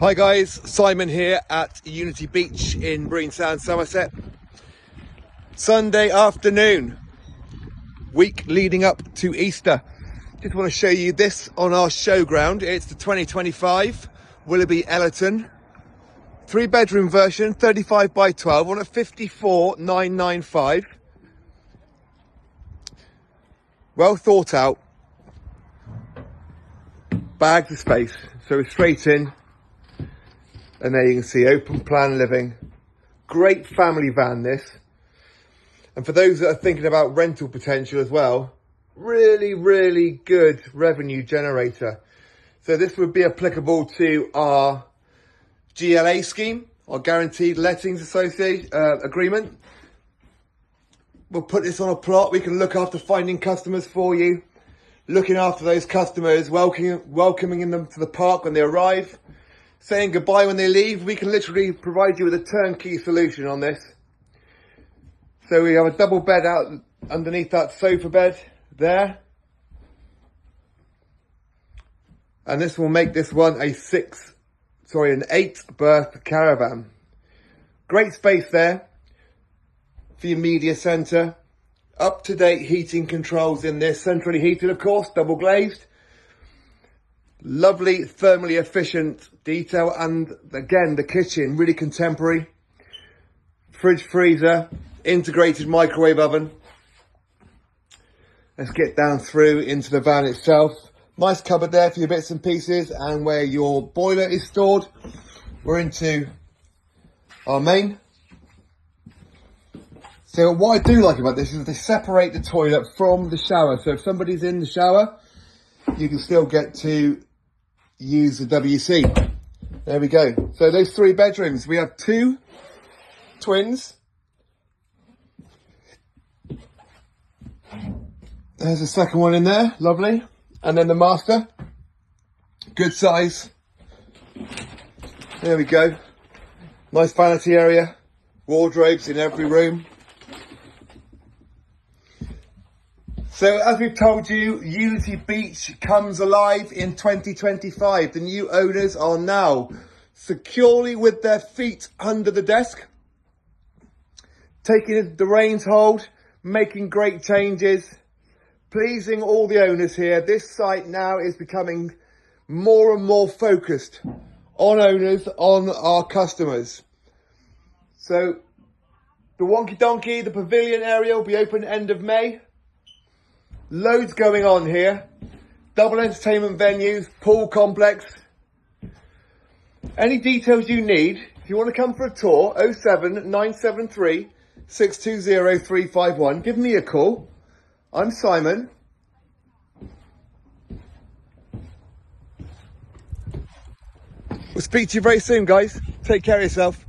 Hi guys, Simon here at Unity Beach in Bristol, Somerset. Sunday afternoon, week leading up to Easter. Just want to show you this on our showground. It's the 2025 Willoughby Ellerton 3-bedroom version, 35 by 12 on a 54,995. Well thought out, bags of space, so we're straight in. And there you can see open plan living. Great family van this. And for those that are thinking about rental potential as well, really good revenue generator. So this would be applicable to our GLA scheme, our Guaranteed Lettings Association agreement. We'll put this on a plot. We can look after finding customers for you, looking after those customers, welcoming them to the park when they arrive, saying goodbye when they leave. We can literally provide you with a turnkey solution on this. So we have a double bed out underneath that sofa bed there. And this will make this one an 8-berth caravan. Great space there for your media centre. Up-to-date heating controls in this, centrally heated of course, double glazed. Lovely, thermally efficient detail, and again, the kitchen, really contemporary. Fridge, freezer, integrated microwave oven. Let's get down through into the van itself. Nice cupboard there for your bits and pieces, and where your boiler is stored. We're into our main. So what I do like about this is they separate the toilet from the shower. So if somebody's in the shower, you can still get to use the WC. There we go. So those 3 bedrooms, we have 2 twins. There's a second one in there, lovely. And then the master, good size. There we go. Nice vanity area, wardrobes in every room. So as we've told you, Unity Beach comes alive in 2025. The new owners are now securely with their feet under the desk, taking the reins hold, making great changes, pleasing all the owners here. This site now is becoming more and more focused on owners, on our customers. So the Wonky Donkey, the pavilion area will be open end of May. Loads going on here. Double entertainment venues, pool complex. Any details you need, if you want to come for a tour, 07973 620 351. Give me a call. I'm Simon. We'll speak to you very soon, guys. Take care of yourself.